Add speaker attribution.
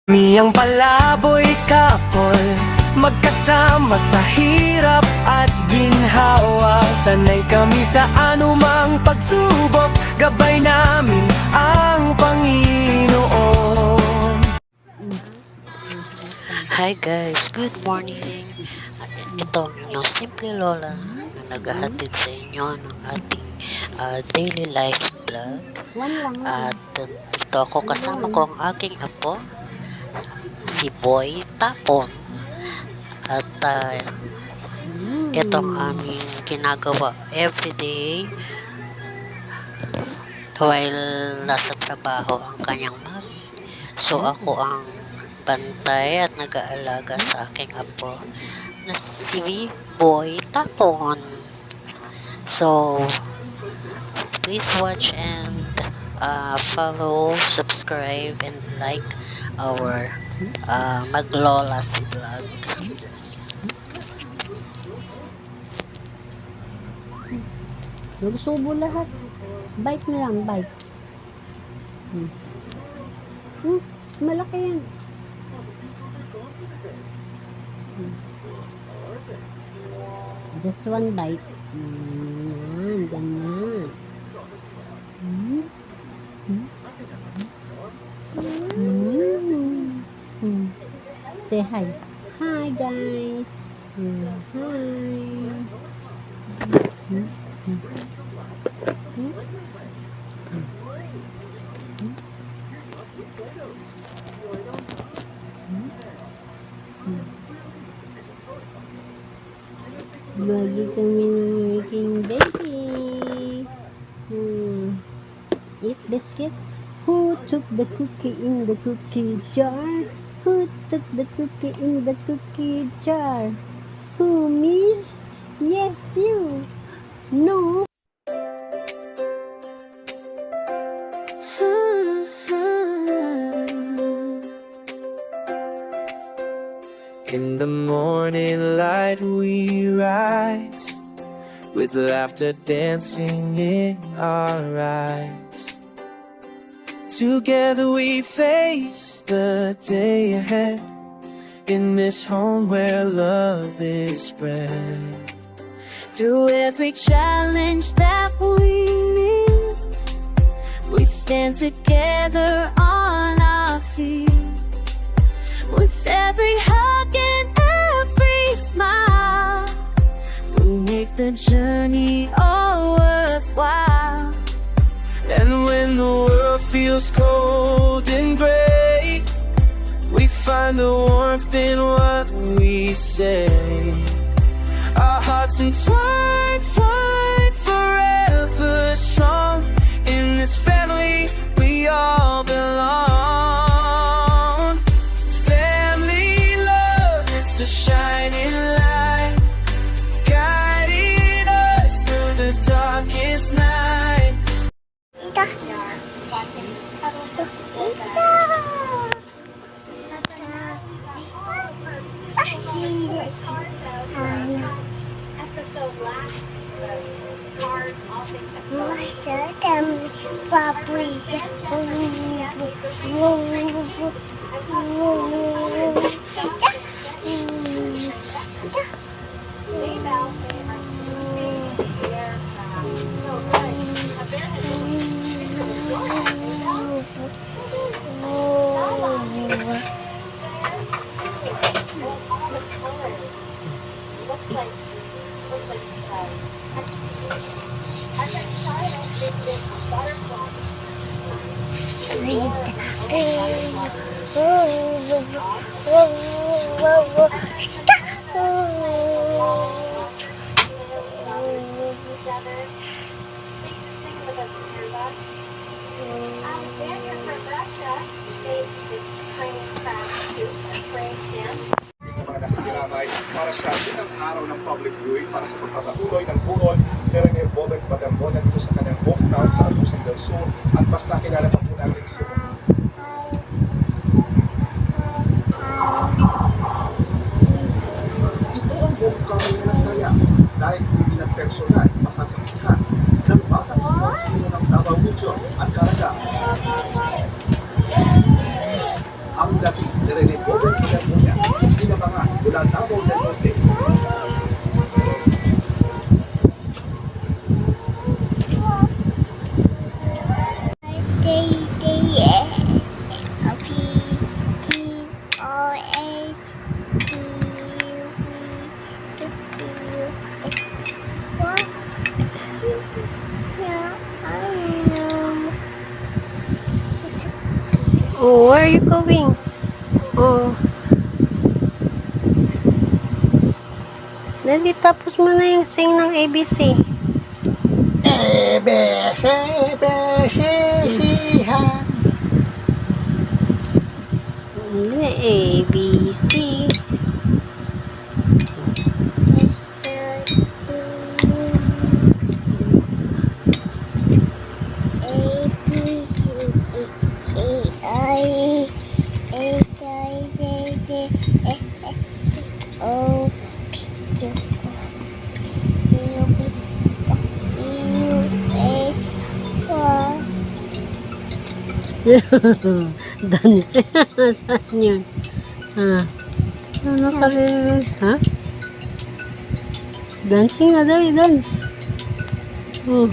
Speaker 1: Miyang palaboy couple, magkasama sa hirap at ginhawa. Sanay kami sa anumang pagsubok, gabay namin ang Panginoon.
Speaker 2: Hi guys, good morning. Ito ang inyong simple lola na naghahatid sa inyo ng ating daily life vlog. At dito ako kasama ko ang aking apo, si Boy Tapon. At itong aming ginagawa everyday while nasa trabaho ang kanyang mami. So ako ang bantay at nag-aalaga sa aking apo na si Boy Tapon. So please watch and follow, subscribe, and like our Maglola's vlog.
Speaker 3: Subo lahat. Bite na lang, bite. Malaki yan. Just one bite. Ganyan. Say hi. Hi guys. Lagi kami making baby. Eat biscuit. Who took the cookie in the cookie jar? Who took the cookie in the cookie jar? Who, me? Yes, you. No.
Speaker 1: In the morning light we rise, with laughter dancing in our eyes. Together we face the day ahead, in this home where love is spread.
Speaker 4: Through every challenge that we meet, we stand together on our feet. With every hug and every smile, we make the journey all worthwhile.
Speaker 1: And when the world feels cold and gray, we find the warmth in what we say. Our hearts entwined, find forever strong. In this family we all belong. Family love, it's a shining light, guiding us through the darkest night.
Speaker 5: Para sa unang araw ng public viewing para sa pagpapatuloy ng burol ni Rene Bobet Bagambonan dito sa kanyang hometown sa Agusan del Sur at mas nakilala pa po natin si ito ang buong kamay na nasaya dahil hindi ng personal masasaksihan ng batang sponsor ng Davao Region at Caraga. Ang dating ni Rene Bobet Padambonia. Inabangan mula Davao del Norte.
Speaker 3: Oh, where are you going? Oh. Dali, tapos mo na yung sing ng ABC. Hindi, ABC. Dance. Saan yun? Ha? Ano ka rin? Ha? Dancing na dali, dance. Oh.